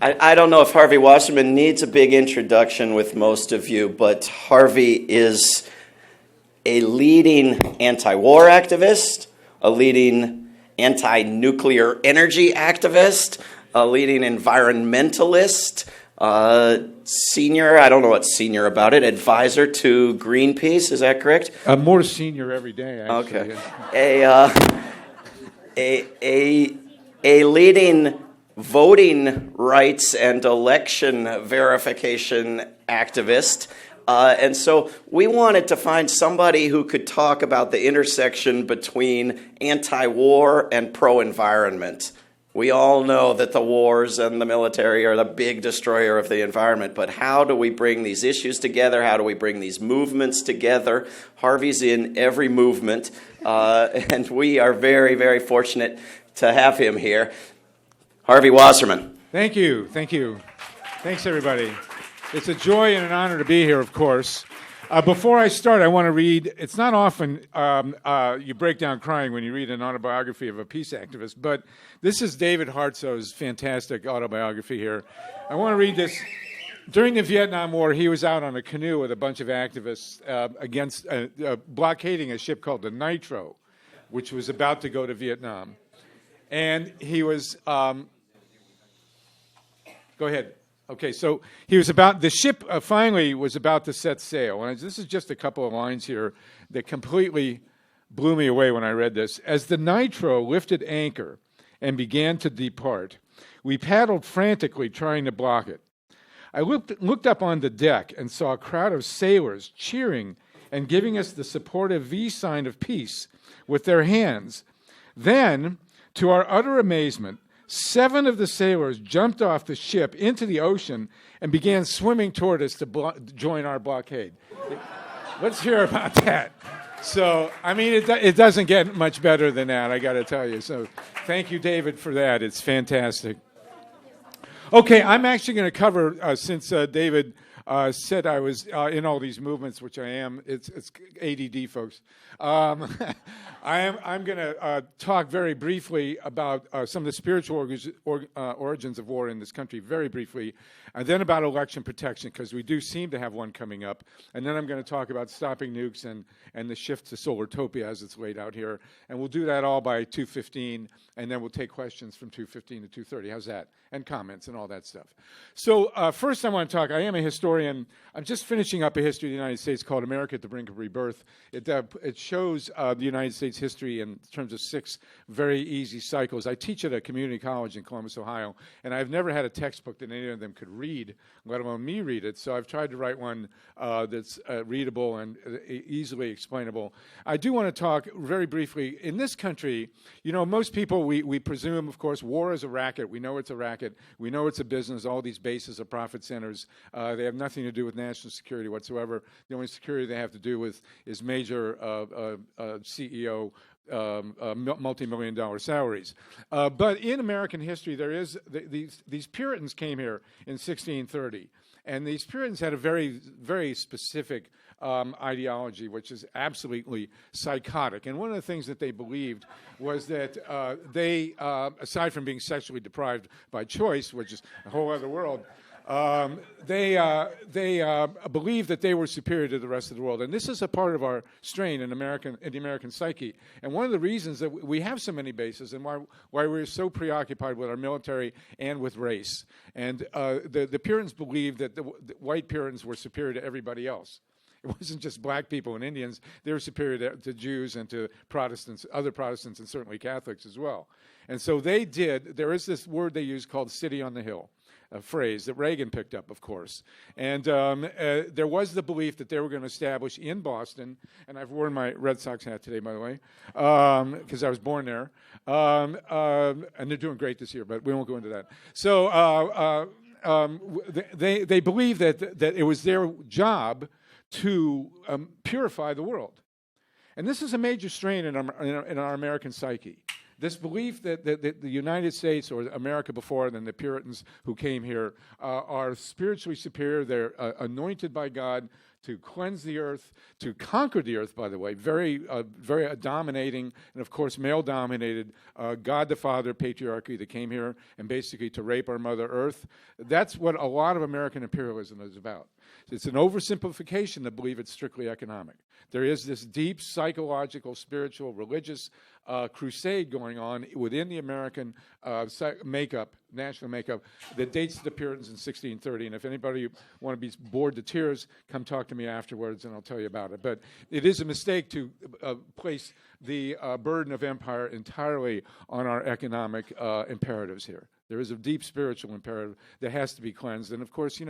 I don't know if Harvey Wasserman needs a big introduction with most of you, but Harvey is a leading anti-war activist, a leading anti-nuclear energy activist, a leading environmentalist, senior, I don't know what's senior about it, advisor to Greenpeace, is that correct? More senior every day, actually. Okay. A leading voting rights and election verification activist. And so we wanted to find somebody who could talk about the intersection between anti-war and pro-environment. We all know that the wars and the military are the big destroyer of the environment, but how do we bring these issues together? How do we bring these movements together? Harvey's in every movement, and we are very, very fortunate to have him here. Harvey Wasserman. Thank you. Thanks, everybody. It's a joy and an honor to be here, of course. Before I start, I want to read, it's not often you break down crying when you read an autobiography of a peace activist, but this is David Hartso's fantastic autobiography here. I want to read this. During the Vietnam War, he was out on a canoe with a bunch of activists against blockading a ship called the Nitro, which was about to go to Vietnam. And he was, go ahead. Okay, so the ship finally was about to set sail. And this is just a couple of lines here that completely blew me away when I read this. As the Nitro lifted anchor and began to depart, we paddled frantically trying to block it. I looked up on the deck and saw a crowd of sailors cheering and giving us the supportive V sign of peace with their hands. Then, to our utter amazement, 7 of the sailors jumped off the ship into the ocean and began swimming toward us to join our blockade. Let's hear about that. So, I mean, it doesn't get much better than that, I got to tell you. So, thank you, David, for that. It's fantastic. Okay, I'm actually going to cover, since David said I was in all these movements, which I am. It's ADD, folks. I'm going to talk very briefly about some of the spiritual origins of war in this country, very briefly, and then about election protection, because we do seem to have one coming up. And then I'm going to talk about stopping nukes and the shift to solartopia as it's laid out here. And we'll do that all by 2:15, and then we'll take questions from 2:15 to 2:30. How's that? And comments and all that stuff. So first I want to talk, I am a historian. I'm just finishing up a history of the United States called America at the Brink of Rebirth. It shows the United States history in terms of 6 very easy cycles. I teach at a community college in Columbus, Ohio, and I've never had a textbook that any of them could read, let alone me read it. So I've tried to write one that's readable and easily explainable. I do want to talk very briefly. In this country, you know, most people, we presume, of course, war is a racket. We know it's a racket. We know it's a business. All these bases are profit centers. They have nothing to do with national security whatsoever. The only security they have to do with is major CEO multi-million-dollar salaries. But in American history, there is these Puritans came here in 1630, and these Puritans had a very, very specific ideology, which is absolutely psychotic. And one of the things that they believed was that they, aside from being sexually deprived by choice, which is a whole other world, they believed that they were superior to the rest of the world. And this is a part of our strain in the American psyche. And one of the reasons that we have so many bases and why we're so preoccupied with our military and with race. And the Puritans believed that the white Puritans were superior to everybody else. It wasn't just black people and Indians. They were superior to Jews and to Protestants, other Protestants, and certainly Catholics as well. And so there is this word they use called city on the hill, a phrase that Reagan picked up, of course. And there was the belief that they were going to establish in Boston, and I've worn my Red Sox hat today, by the way, because I was born there. And they're doing great this year, but we won't go into that. So they believe that it was their job to purify the world. And this is a major strain in our American psyche. This belief that the United States, or America before then, the Puritans who came here, are spiritually superior. They're anointed by God to cleanse the earth, to conquer the earth, by the way, very dominating, and of course male-dominated God the Father patriarchy that came here and basically to rape our Mother Earth. That's what a lot of American imperialism is about. It's an oversimplification to believe it's strictly economic. There is this deep psychological, spiritual, religious crusade going on within the American national makeup, that dates the Puritans in 1630. And if anybody want to be bored to tears, come talk to me afterwards and I'll tell you about it. But it is a mistake to place the burden of empire entirely on our economic imperatives here. There is a deep spiritual imperative that has to be cleansed. And of course,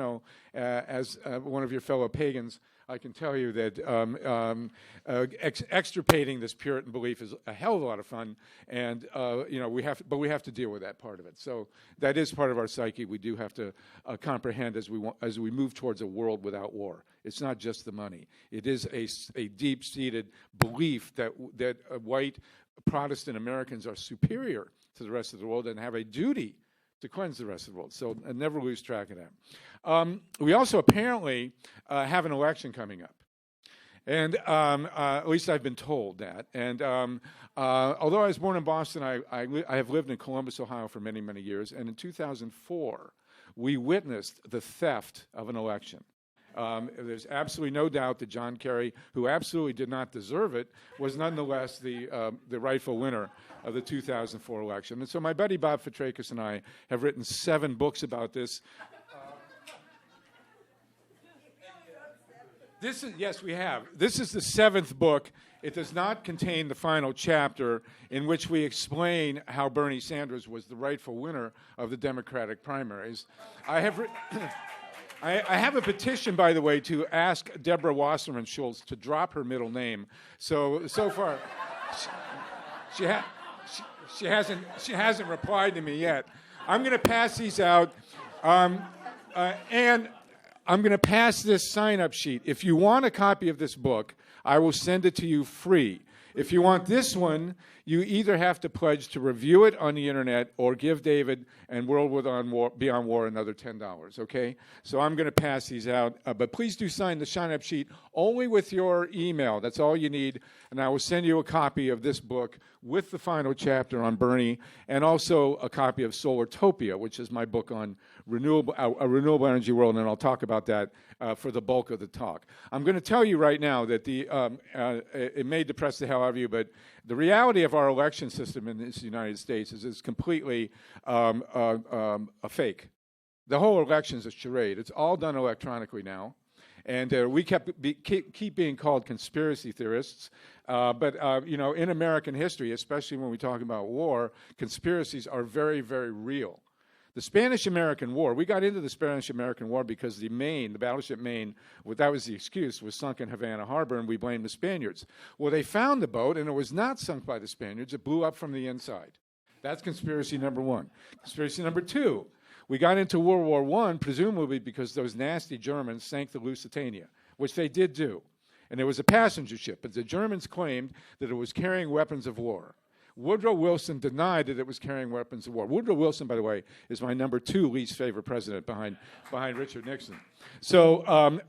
as one of your fellow pagans, I can tell you that extirpating this Puritan belief is a hell of a lot of fun, and we have to deal with that part of it. So that is part of our psyche. We do have to comprehend as we move towards a world without war. It's not just the money. It is a deep-seated belief that white Protestant Americans are superior to the rest of the world and have a duty to cleanse the rest of the world. So never lose track of that. We also apparently have an election coming up. And at least I've been told that. And although I was born in Boston, I have lived in Columbus, Ohio for many, many years. And in 2004, we witnessed the theft of an election. There's absolutely no doubt that John Kerry, who absolutely did not deserve it, was nonetheless the rightful winner of the 2004 election. And so my buddy Bob Fitrakis and I have written 7 books about this. Yes, we have. This is the 7th book. It does not contain the final chapter in which we explain how Bernie Sanders was the rightful winner of the Democratic primaries. I have written... I have a petition, by the way, to ask Deborah Wasserman Schultz to drop her middle name. So far, she hasn't replied to me yet. I'm going to pass these out, and I'm going to pass this sign-up sheet. If you want a copy of this book, I will send it to you free. If you want this one, you either have to pledge to review it on the internet or give David and Beyond War another $10, okay? So I'm going to pass these out. But please do sign the sign-up sheet only with your email. That's all you need. And I will send you a copy of this book with the final chapter on Bernie and also a copy of Solartopia, which is my book on a renewable energy world, and I'll talk about that for the bulk of the talk. I'm going to tell you right now that it may depress the hell out of you, but the reality of our election system in this United States is it's completely a fake. The whole election is a charade. It's all done electronically now. And we keep being called conspiracy theorists. But in American history, especially when we talk about war, conspiracies are very, very real. The Spanish-American War, we got into the Spanish-American War because the battleship Maine, that was the excuse, was sunk in Havana Harbor, and we blamed the Spaniards. Well, they found the boat, and it was not sunk by the Spaniards. It blew up from the inside. That's conspiracy number 1. Conspiracy number 2, we got into World War I, presumably because those nasty Germans sank the Lusitania, which they did do. And it was a passenger ship, but the Germans claimed that it was carrying weapons of war. Woodrow Wilson denied that it was carrying weapons of war. Woodrow Wilson, by the way, is my number 2 least favorite president behind Richard Nixon. So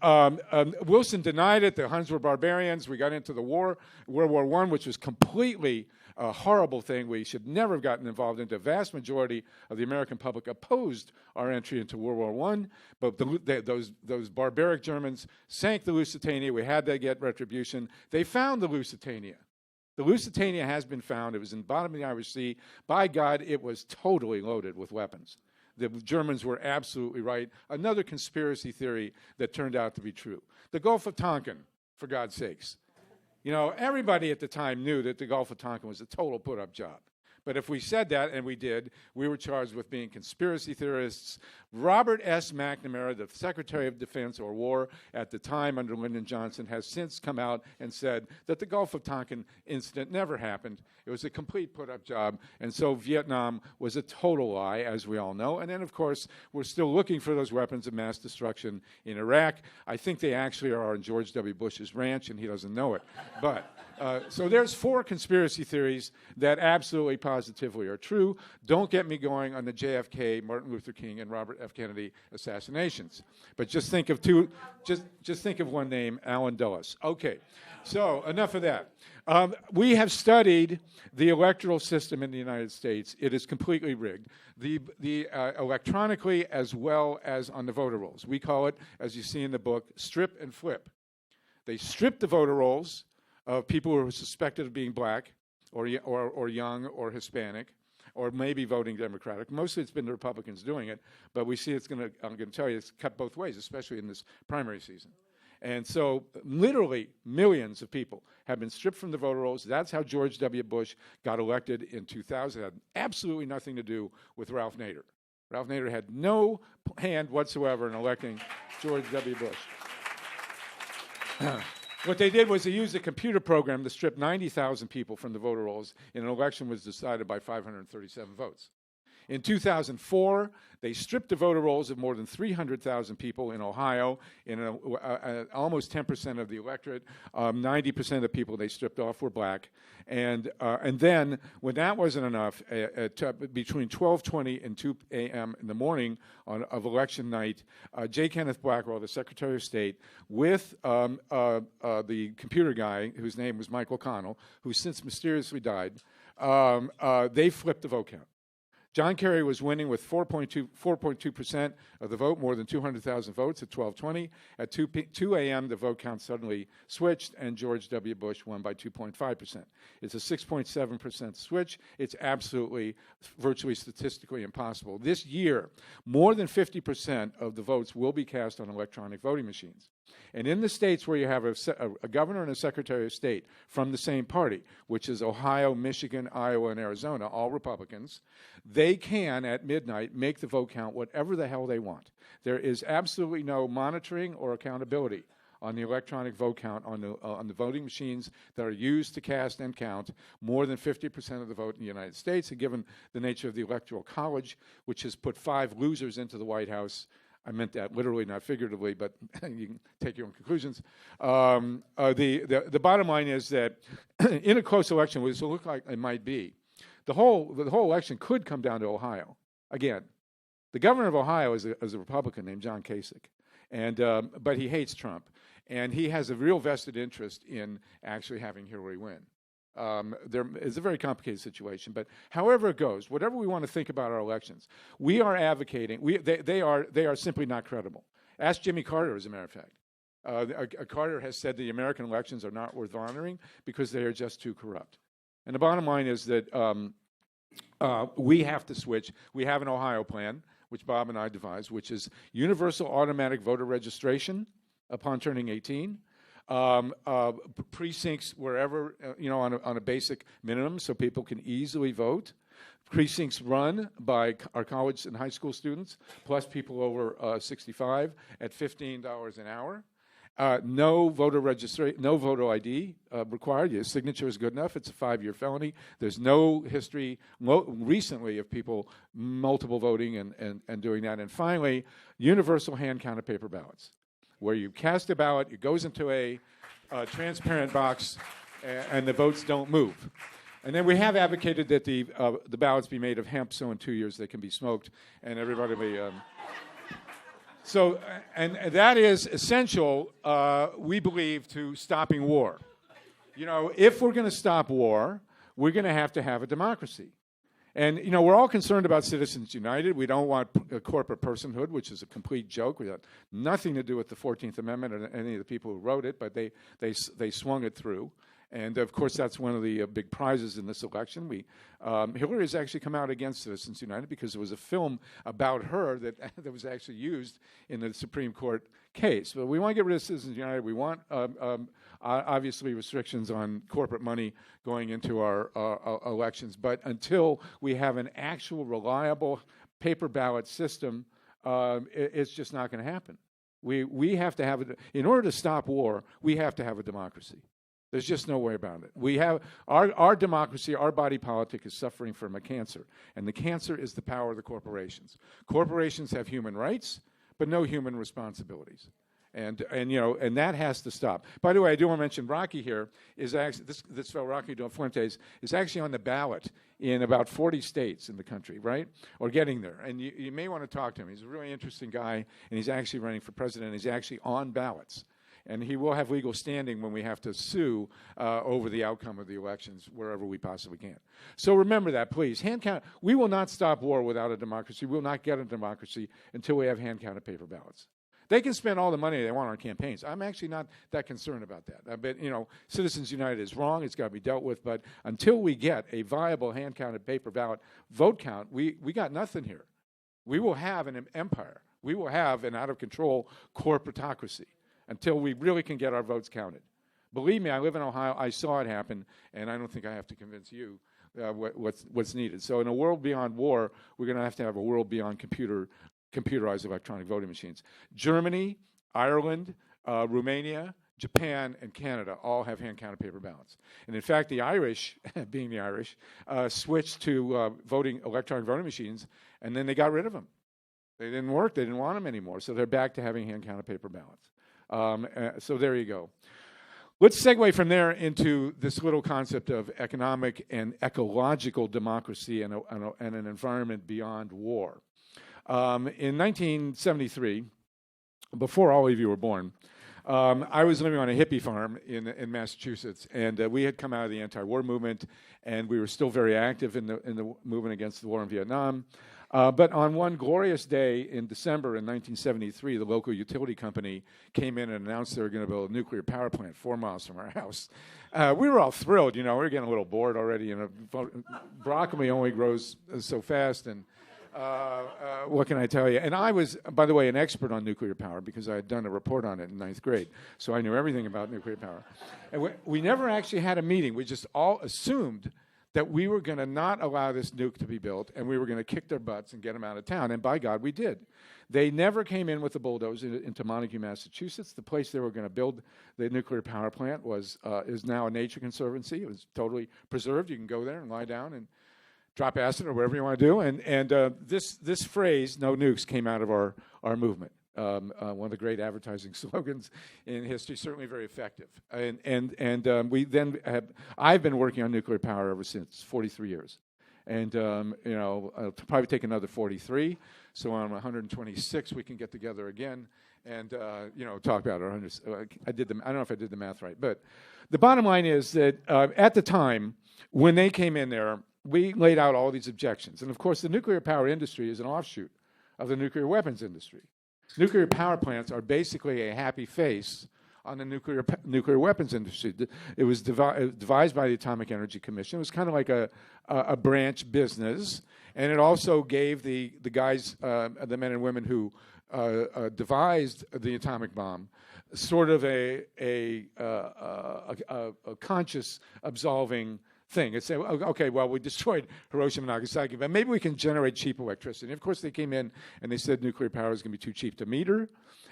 Wilson denied it. The Huns were barbarians. We got into the war, World War I, which was completely a horrible thing. We should never have gotten involved in. The vast majority of the American public opposed our entry into World War I, but those barbaric Germans sank the Lusitania. We had to get retribution. They found the Lusitania. The Lusitania has been found. It was in the bottom of the Irish Sea. By God, it was totally loaded with weapons. The Germans were absolutely right. Another conspiracy theory that turned out to be true. The Gulf of Tonkin, for God's sakes. Everybody at the time knew that the Gulf of Tonkin was a total put-up job. But if we said that, and we did, we were charged with being conspiracy theorists. Robert S. McNamara, the Secretary of Defense or War at the time under Lyndon Johnson, has since come out and said that the Gulf of Tonkin incident never happened. It was a complete put-up job, and so Vietnam was a total lie, as we all know. And then, of course, we're still looking for those weapons of mass destruction in Iraq. I think they actually are on George W. Bush's ranch, and he doesn't know it. But So there's 4 conspiracy theories that absolutely positively are true. Don't get me going on the JFK, Martin Luther King, and Robert F. Kennedy assassinations. But just think of just think of one name, Allen Dulles. Okay, so enough of that. We have studied the electoral system in the United States. It is completely rigged, the electronically as well as on the voter rolls. We call it, as you see in the book, strip and flip. They strip the voter rolls of people who are suspected of being black or young or Hispanic or maybe voting Democratic. Mostly it's been the Republicans doing it, but we see I'm going to tell you, it's cut both ways, especially in this primary season. And so literally millions of people have been stripped from the voter rolls. That's how George W. Bush got elected in 2000. It had absolutely nothing to do with Ralph Nader. Ralph Nader had no hand whatsoever in electing George W. Bush. What they did was they used a computer program to strip 90,000 people from the voter rolls, and an election was decided by 537 votes. In 2004, they stripped the voter rolls of more than 300,000 people in Ohio, in almost 10% of the electorate. 90% of the people they stripped off were black. And then, when that wasn't enough, between 12:20 and 2 a.m. in the morning of election night, J. Kenneth Blackwell, the Secretary of State, with the computer guy, whose name was Michael Connell, who since mysteriously died, they flipped the vote count. John Kerry was winning with 4.2% of the vote, more than 200,000 votes at 12:20. At 2 a.m., the vote count suddenly switched, and George W. Bush won by 2.5%. It's a 6.7% switch. It's absolutely, virtually statistically impossible. This year, more than 50% of the votes will be cast on electronic voting machines. And in the states where you have a governor and a secretary of state from the same party, which is Ohio, Michigan, Iowa, and Arizona, all Republicans, they can, at midnight, make the vote count whatever the hell they want. There is absolutely no monitoring or accountability on the electronic vote count on the voting machines that are used to cast and count more than 50% of the vote in the United States. And given the nature of the Electoral College, which has put 5 losers into the White House, I meant that literally, not figuratively, but you can take your own conclusions. The bottom line is that in a close election, which will look like it might be, the whole election could come down to Ohio. Again, the governor of Ohio is a Republican named John Kasich, but he hates Trump, and he has a real vested interest in actually having Hillary win. There is a very complicated situation, but however it goes, whatever we want to think about our elections, we are advocating. They are simply not credible. Ask Jimmy Carter, as a matter of fact. Carter has said the American elections are not worth honoring because they are just too corrupt. And the bottom line is that we have to switch. We have an Ohio plan, which Bob and I devised, which is universal automatic voter registration upon turning 18. Precincts wherever, on a basic minimum so people can easily vote. Precincts run by our college and high school students, plus people over 65 at $15 an hour. No voter registration, no voter ID required. Your signature is good enough. It's a 5-year felony. There's no history recently of people multiple voting and doing that. And finally, universal hand-counted paper ballots, where you cast a ballot, it goes into a transparent box, and the votes don't move. And then we have advocated that the ballots be made of hemp, so in 2 years they can be smoked, and everybody be... So, and that is essential, we believe, to stopping war. If we're going to stop war, we're going to have a democracy. And, we're all concerned about Citizens United. We don't want corporate personhood, which is a complete joke. We have nothing to do with the 14th Amendment or any of the people who wrote it, but they swung it through. And, of course, that's one of the big prizes in this election. Hillary has actually come out against Citizens United because there was a film about her that was actually used in the Supreme Court case. But we want to get rid of Citizens United. We want, obviously, restrictions on corporate money going into our elections. But until we have an actual reliable paper ballot system, it's just not going to happen. We have to have in order to stop war, we have to have a democracy. There's just no way about it. We have our democracy, our body politic is suffering from a cancer, and the cancer is the power of the corporations. Corporations have human rights, but no human responsibilities. And that has to stop. By the way, I do want to mention Rocky here is actually this fellow Rocky Del Fuentes is actually on the ballot in about 40 states in the country, right? Or getting there. And you may want to talk to him. He's a really interesting guy, and he's actually running for president. He's actually on ballots. And he will have legal standing when we have to sue over the outcome of the elections wherever we possibly can. So remember that, please. Hand count. We will not stop war without a democracy. We will not get a democracy until we have hand-counted paper ballots. They can spend all the money they want on campaigns. I'm actually not that concerned about that. But, Citizens United is wrong. It's got to be dealt with. But until we get a viable hand-counted paper ballot vote count, we got nothing here. We will have an empire. We will have an out-of-control corporatocracy until we really can get our votes counted. Believe me, I live in Ohio. I saw it happen, and I don't think I have to convince you what's needed. So in a world beyond war, we're going to have a world beyond computerized electronic voting machines. Germany, Ireland, Romania, Japan, and Canada all have hand-counted paper ballots. And in fact, the Irish, being the Irish, switched to electronic voting machines, and then they got rid of them. They didn't work. They didn't want them anymore. So they're back to having hand-counted paper ballots. So there you go. Let's segue from there into this little concept of economic and ecological democracy and an environment beyond war. In 1973, before all of you were born, I was living on a hippie farm in Massachusetts, and we had come out of the anti-war movement, and we were still very active in the movement against the war in Vietnam. But on one glorious day in December in 1973, the local utility company came in and announced they were going to build a nuclear power plant 4 miles from our house. We were all thrilled, we were getting a little bored already. Broccoli only grows so fast, and what can I tell you? And I was, by the way, an expert on nuclear power because I had done a report on it in 9th grade, so I knew everything about nuclear power. And we never actually had a meeting. We just all assumed that we were going to not allow this nuke to be built, and we were going to kick their butts and get them out of town. And by God, we did. They never came in with a bulldozer into Montague, Massachusetts. The place they were going to build the nuclear power plant is now a nature conservancy. It was totally preserved. You can go there and lie down and drop acid or whatever you want to do. And this phrase, "no nukes," came out of our movement. One of the great advertising slogans in history, certainly very effective. We then I've been working on nuclear power ever since, 43 years. And, I'll probably take another 43. So on 126, we can get together again and, talk about it. I don't know if I did the math right. But the bottom line is that at the time, when they came in there, we laid out all these objections. And, of course, the nuclear power industry is an offshoot of the nuclear weapons industry. Nuclear power plants are basically a happy face on the nuclear weapons industry. It was devised by the Atomic Energy Commission. It was kind of like a branch business, and it also gave the guys, the men and women who devised the atomic bomb, sort of a conscious absolving thing. It's say, okay, well, we destroyed Hiroshima and Nagasaki, but maybe we can generate cheap electricity. And of course, they came in and they said nuclear power is going to be too cheap to meter,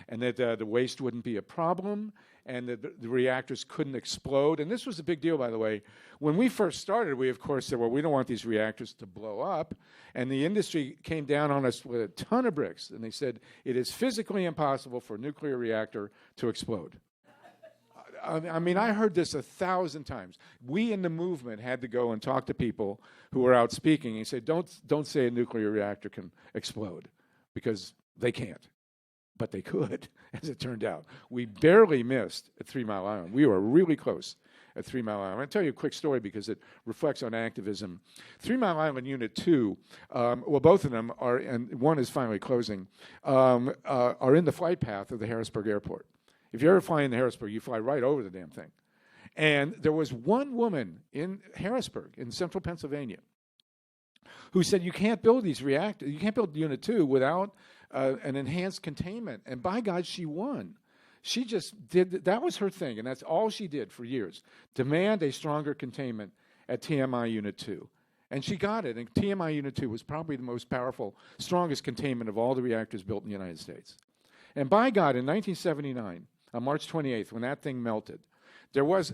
and that the waste wouldn't be a problem, and that the reactors couldn't explode. And this was a big deal, by the way. When we first started, we, of course, said, well, we don't want these reactors to blow up. And the industry came down on us with a ton of bricks, and they said, it is physically impossible for a nuclear reactor to explode. I mean, I heard this 1,000 times. We in the movement had to go and talk to people who were out speaking and say, don't say a nuclear reactor can explode, because they can't. But they could, as it turned out. We barely missed at 3 Mile Island. We were really close at 3 Mile Island. I'm going to tell you a quick story because it reflects on activism. 3 Mile Island Unit 2, well, both of them are, and one is finally closing, are in the flight path of the Harrisburg Airport. If you ever fly in Harrisburg, you fly right over the damn thing. And there was one woman in Harrisburg, in central Pennsylvania, who said, you can't build these reactors, you can't build Unit 2 without an enhanced containment. And by God, she won. She just did, that was her thing, and that's all she did for years, demand a stronger containment at TMI Unit 2. And she got it, and TMI Unit 2 was probably the most powerful, strongest containment of all the reactors built in the United States. And by God, in 1979, on March 28th, when that thing melted, there was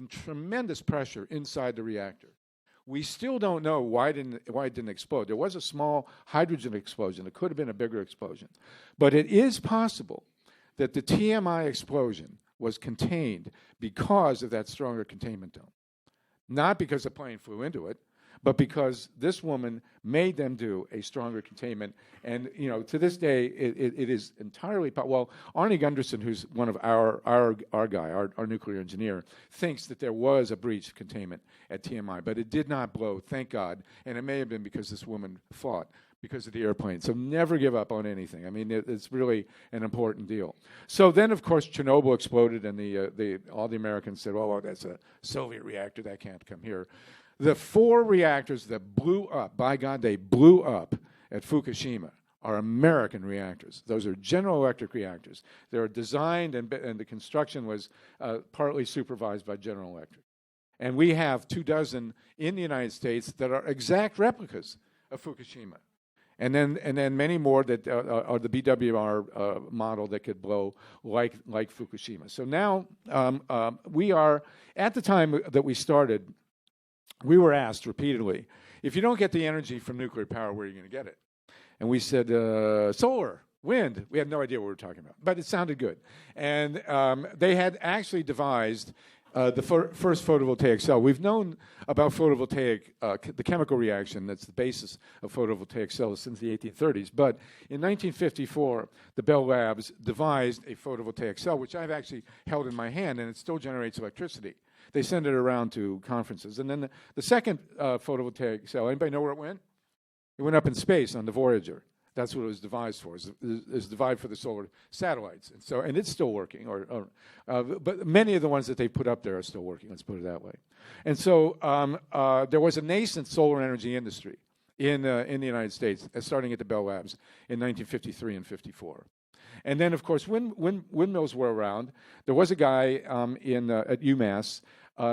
tremendous pressure inside the reactor. We still don't know why it didn't explode. There was a small hydrogen explosion. It could have been a bigger explosion. But it is possible that the TMI explosion was contained because of that stronger containment dome. Not because the plane flew into it, but because this woman made them do a stronger containment. And, to this day, it is entirely, well, Arnie Gunderson, who's one of our nuclear engineer, thinks that there was a breach of containment at TMI, but it did not blow, thank God, and it may have been because this woman fought because of the airplane. So never give up on anything. I mean, it's really an important deal. So then, of course, Chernobyl exploded, and all the Americans said, well, that's a Soviet reactor, that can't come here. The 4 reactors that blew up, by God, they blew up at Fukushima, are American reactors. Those are General Electric reactors. They were designed, and the construction was partly supervised by General Electric. And we have 24 in the United States that are exact replicas of Fukushima. And then many more that are the BWR model that could blow like Fukushima. So now we are, at the time that we started, we were asked repeatedly, if you don't get the energy from nuclear power, where are you going to get it? And we said, solar, wind. We had no idea what we were talking about, but it sounded good. And they had actually devised the first photovoltaic cell. We've known about photovoltaic, the chemical reaction that's the basis of photovoltaic cells since the 1830s. But in 1954, the Bell Labs devised a photovoltaic cell, which I've actually held in my hand, and it still generates electricity. They send it around to conferences. And then the second photovoltaic cell, anybody know where it went? It went up in space on the Voyager. That's what it was devised for. It was devised for the solar satellites. And it's still working. But many of the ones that they put up there are still working, let's put it that way. And so there was a nascent solar energy industry in the United States, starting at the Bell Labs in 1953 and 54. And then, of course, when windmills were around, there was a guy at UMass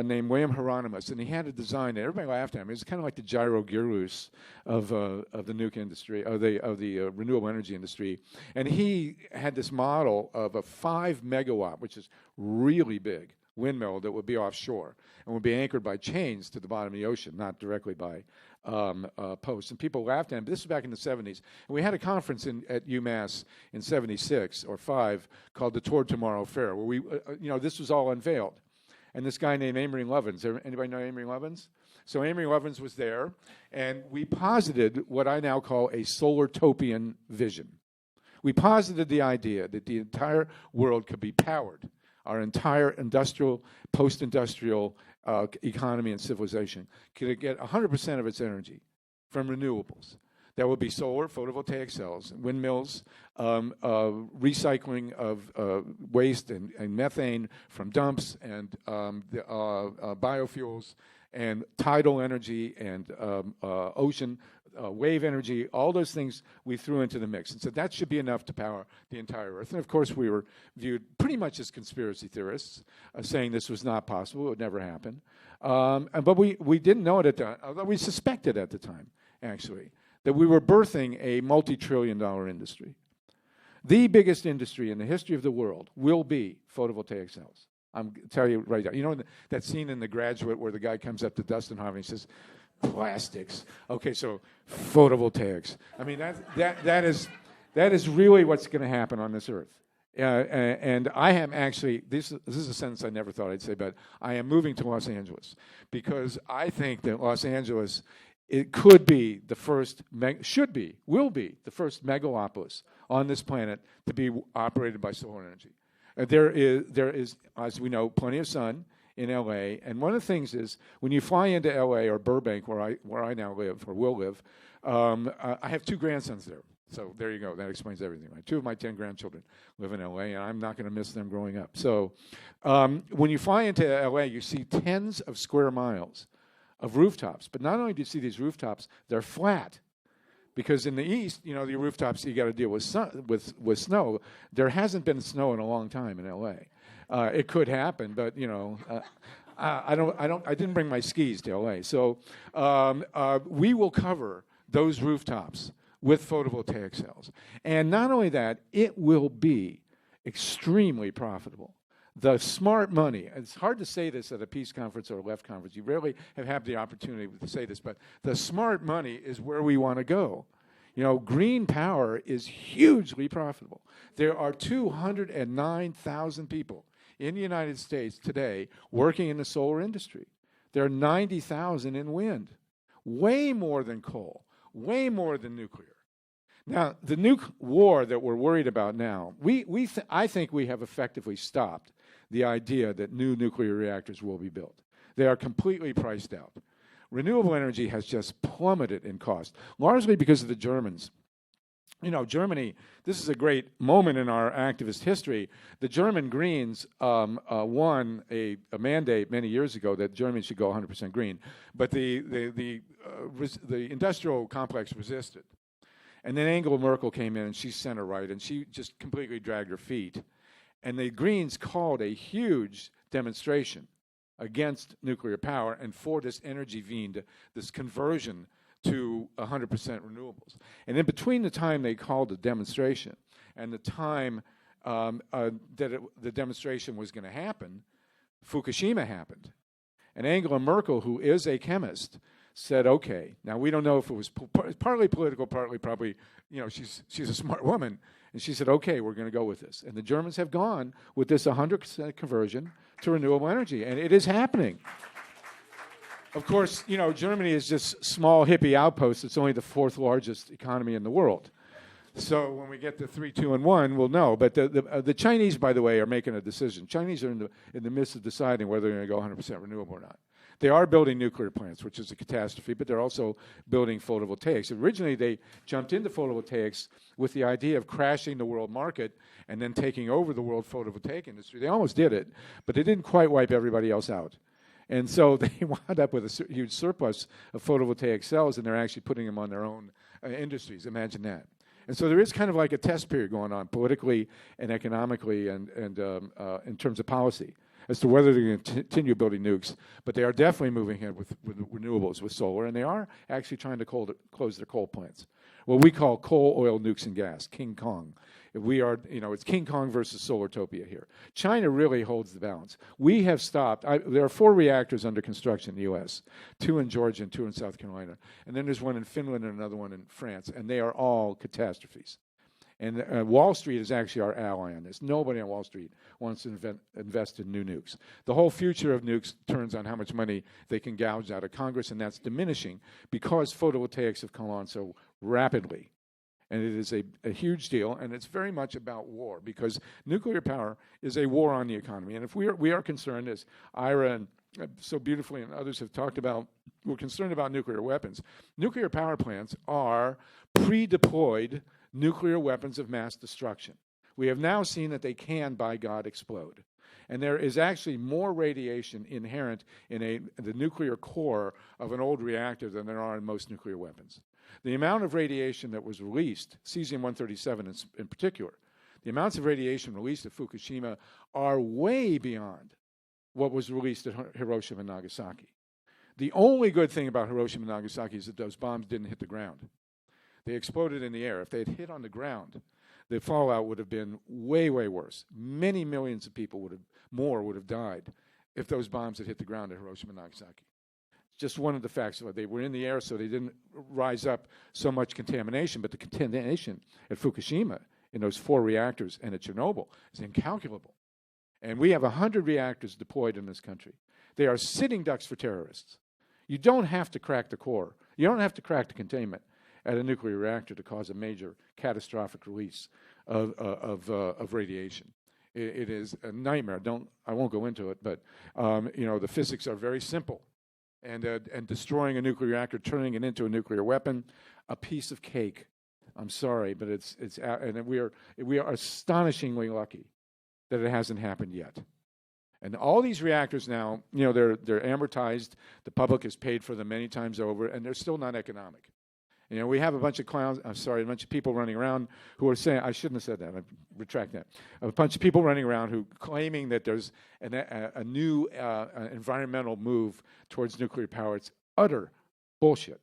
named William Hieronymus, and he had a design that everybody laughed at him. It was kind of like the Gyro Gearloose of the nuke industry, of the renewable energy industry. And he had this model of a 5 megawatt, which is really big, windmill that would be offshore and would be anchored by chains to the bottom of the ocean, not directly by posts. And people laughed at him. This was back in the 70s. And we had a conference at UMass in 76 or 5 called the Toward Tomorrow Fair, where we, this was all unveiled. And this guy named Amory Lovins. Anybody know Amory Lovins? So Amory Lovins was there, and we posited what I now call a solartopian vision. We posited the idea that the entire world could be powered, our entire industrial, post-industrial economy and civilization could get 100% of its energy from renewables. There will be solar, photovoltaic cells, windmills, recycling of waste and methane from dumps, and biofuels, and tidal energy, and ocean wave energy. All those things we threw into the mix. And so that should be enough to power the entire Earth. And, of course, we were viewed pretty much as conspiracy theorists, saying this was not possible. It would never happen. But we didn't know it at the time, although we suspected at the time, actually, that we were birthing a multi-trillion-dollar industry. The biggest industry in the history of the world will be photovoltaic cells. I'm telling you right now. You know that scene in The Graduate where the guy comes up to Dustin Hoffman and he says, plastics. Okay, so photovoltaics. I mean, that is really what's going to happen on this earth. And I am actually, this is a sentence I never thought I'd say, but I am moving to Los Angeles because I think that Los Angeles, it could be the first, will be the first megalopolis on this planet to be operated by solar energy. There is, as we know, plenty of sun in LA, and one of the things is when you fly into LA or Burbank, where I now live or will live, I have 2 grandsons there. So there you go. That explains everything. Right? 2 of my 10 grandchildren live in LA, and I'm not going to miss them growing up. So when you fly into LA, you see tens of square miles of rooftops. But not only do you see these rooftops, they're flat. Because in the east, the rooftops, you got to deal with snow. There hasn't been snow in a long time in LA. It could happen, but I didn't bring my skis to LA. So we will cover those rooftops with photovoltaic cells. And not only that, it will be extremely profitable. The smart money, it's hard to say this at a peace conference or a left conference. You rarely have had the opportunity to say this, but the smart money is where we want to go. Green power is hugely profitable. There are 209,000 people in the United States today working in the solar industry. There are 90,000 in wind, way more than coal, way more than nuclear. Now, the nuke war that we're worried about now, I think we have effectively stopped the idea that new nuclear reactors will be built. They are completely priced out. Renewable energy has just plummeted in cost, largely because of the Germans. Germany, this is a great moment in our activist history. The German Greens won a mandate many years ago that Germany should go 100% green, but the industrial complex resisted. And then Angela Merkel came in, and she's center-right, and she just completely dragged her feet. And the Greens called a huge demonstration against nuclear power and for this energy Wende, this conversion to 100% renewables. And in between the time they called the demonstration and the time the demonstration was going to happen, Fukushima happened. And Angela Merkel, who is a chemist, said, okay, now we don't know if it was partly political, partly probably, she's a smart woman. And she said, okay, we're going to go with this. And the Germans have gone with this 100% conversion to renewable energy. And it is happening. Of course, Germany is just small hippie outpost. It's only the fourth largest economy in the world. So when we get to 3, 2, and 1, we'll know. But the Chinese, by the way, are making a decision. Chinese are in the midst of deciding whether they're going to go 100% renewable or not. They are building nuclear plants, which is a catastrophe, but they're also building photovoltaics. Originally, they jumped into photovoltaics with the idea of crashing the world market and then taking over the world photovoltaic industry. They almost did it, but they didn't quite wipe everybody else out. And so they wound up with a huge surplus of photovoltaic cells, and they're actually putting them on their own industries. Imagine that. And so there is kind of like a test period going on politically and economically and in terms of policy as to whether they're going to continue building nukes. But they are definitely moving ahead with renewables, with solar, and they are actually trying to close their coal plants. What we call coal, oil, nukes, and gas, King Kong. We are, it's King Kong versus solartopia here. China really holds the balance. We have stopped. There are 4 reactors under construction in the U.S., 2 in Georgia and 2 in South Carolina. And then there's one in Finland and another one in France, and they are all catastrophes. And Wall Street is actually our ally on this. Nobody on Wall Street wants to invest in new nukes. The whole future of nukes turns on how much money they can gouge out of Congress, and that's diminishing because photovoltaics have come on so rapidly. And it is a huge deal, and it's very much about war because nuclear power is a war on the economy. And if we are concerned, as Ira and so beautifully and others have talked about, we're concerned about nuclear weapons. Nuclear power plants are pre-deployed nuclear weapons of mass destruction. We have now seen that they can, by God, explode. And there is actually more radiation inherent in the nuclear core of an old reactor than there are in most nuclear weapons. The amount of radiation that was released, cesium-137 in particular, the amounts of radiation released at Fukushima are way beyond what was released at Hiroshima and Nagasaki. The only good thing about Hiroshima and Nagasaki is that those bombs didn't hit the ground. They exploded in the air. If they had hit on the ground, the fallout would have been way, way worse. Many millions of people would have died if those bombs had hit the ground at Hiroshima and Nagasaki. Just one of the facts. They were in the air, so they didn't rise up so much contamination, but the contamination at Fukushima in those 4 reactors and at Chernobyl is incalculable. And we have 100 reactors deployed in this country. They are sitting ducks for terrorists. You don't have to crack the core. You don't have to crack the containment at a nuclear reactor to cause a major catastrophic release of radiation. It is a nightmare. I won't go into it, but the physics are very simple. And destroying a nuclear reactor, turning it into a nuclear weapon, a piece of cake. I'm sorry, but and we are astonishingly lucky that it hasn't happened yet. And all these reactors now, they're amortized. The public has paid for them many times over, and they're still not economic. We have a bunch of a bunch of people running around who are saying, I shouldn't have said that, I retract that. A bunch of people running around who claiming that there's a new environmental move towards nuclear power. It's utter bullshit.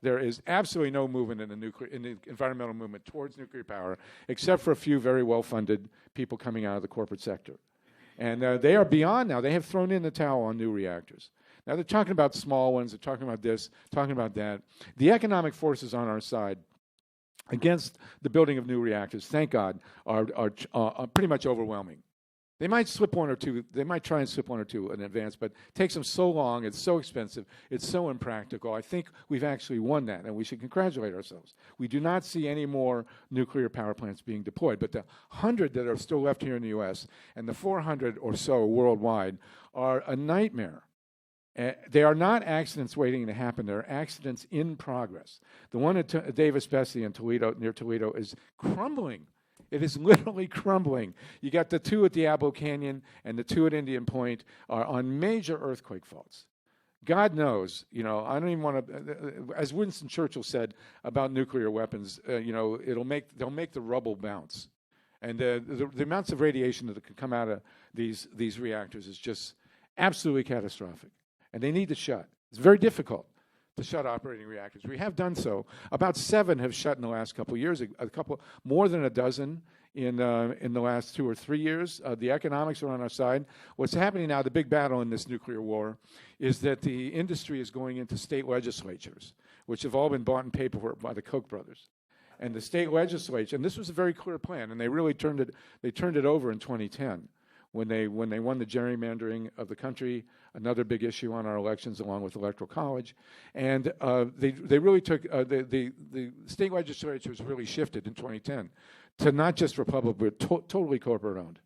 There is absolutely no movement in the environmental movement towards nuclear power, except for a few very well-funded people coming out of the corporate sector. And they are beyond now. They have thrown in the towel on new reactors. Now, they're talking about small ones, they're talking about this, talking about that. The economic forces on our side against the building of new reactors, thank God, are pretty much overwhelming. They might slip one or two. They might try and slip one or two in advance, but it takes them so long. It's so expensive. It's so impractical. I think we've actually won that, and we should congratulate ourselves. We do not see any more nuclear power plants being deployed, but the 100 that are still left here in the U.S. and the 400 or so worldwide are a nightmare. They are not accidents waiting to happen. They're accidents in progress. The one at Davis-Besse in Toledo, near Toledo, is crumbling. It is literally crumbling. You got the two at Diablo Canyon and the two at Indian Point are on major earthquake faults. God knows, I don't even want to, as Winston Churchill said about nuclear weapons, they'll make the rubble bounce. And the amounts of radiation that can come out of these reactors is just absolutely catastrophic. And they need to shut. It's very difficult to shut operating reactors. We have done so. About 7 have shut in the last couple of years. More than a dozen in the last 2 or 3 years. The economics are on our side. What's happening now, the big battle in this nuclear war, is that the industry is going into state legislatures, which have all been bought and paid for by the Koch brothers. And the state legislature, and this was a very clear plan, and they really turned it over in 2010. When they won the gerrymandering of the country, another big issue on our elections, along with Electoral College, and they really took the state legislatures really shifted in 2010 to not just Republican, but totally corporate owned.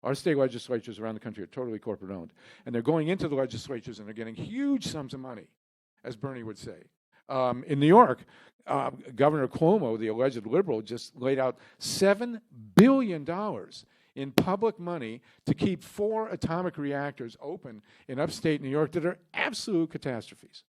Our state legislatures around the country are totally corporate owned, and they're going into the legislatures and they're getting huge sums of money, as Bernie would say. In New York, Governor Cuomo, the alleged liberal, just laid out $7 billion in public money to keep 4 atomic reactors open in upstate New York that are absolute catastrophes.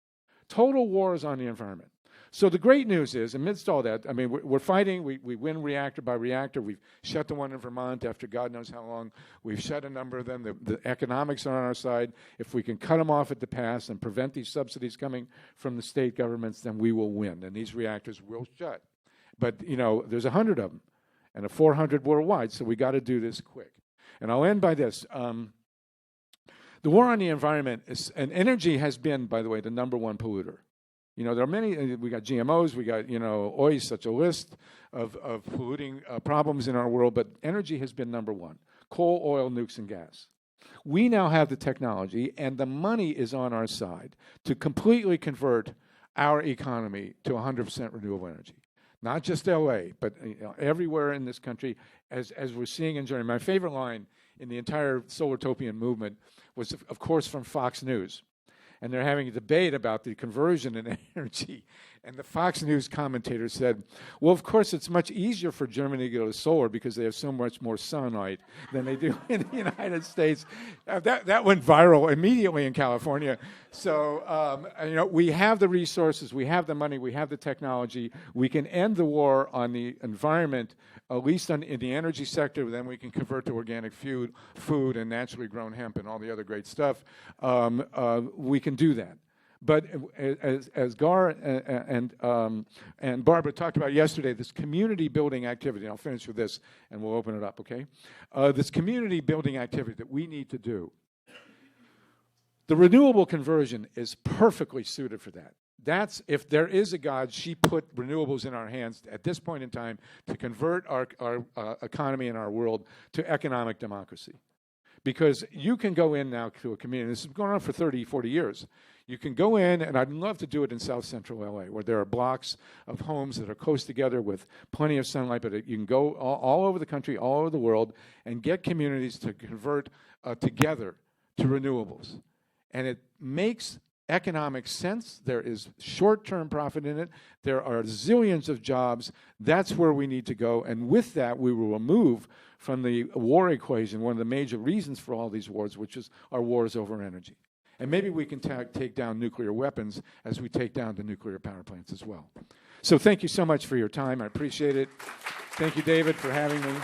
Total wars on the environment. So the great news is, amidst all that, I mean, we're fighting. We win reactor by reactor. We've shut the one in Vermont after God knows how long. We've shut a number of them. The economics are on our side. If we can cut them off at the pass and prevent these subsidies coming from the state governments, then we will win, and these reactors will shut. But, there's 100 of them. And 400 worldwide, so we got to do this quick. And I'll end by this. The war on the environment and energy has been, by the way, the number one polluter. There are many, we got GMOs, we got, oil, such a list of polluting problems in our world, but energy has been number one. Coal, oil, nukes, and gas. We now have the technology, and the money is on our side to completely convert our economy to 100% renewable energy. Not just LA, but everywhere in this country, as we're seeing in Germany. My favorite line in the entire solartopian movement was, of course, from Fox News. And they're having a debate about the conversion in energy. And the Fox News commentator said, well, of course, it's much easier for Germany to go to solar because they have so much more sunlight than they do in the United States. That went viral immediately in California. So, we have the resources, we have the money, we have the technology. We can end the war on the environment, at least in the energy sector. Then we can convert to organic food and naturally grown hemp and all the other great stuff. We can do that. But as Gar and Barbara talked about yesterday, this community building activity, and I'll finish with this and we'll open it up, okay? This community building activity that we need to do. The renewable conversion is perfectly suited for that. That's, if there is a God, she put renewables in our hands at this point in time to convert our economy and our world to economic democracy. Because you can go in now to a community, this has been going on for 30, 40 years. You can go in, and I'd love to do it in South Central LA, where there are blocks of homes that are close together with plenty of sunlight, but you can go all over the country, all over the world, and get communities to convert together to renewables. And it makes economic sense. There is short-term profit in it. There are zillions of jobs. That's where we need to go. And with that, we will remove from the war equation one of the major reasons for all these wars, which is our wars over energy. And maybe we can take down nuclear weapons as we take down the nuclear power plants as well. So thank you so much for your time. I appreciate it. Thank you, David, for having me.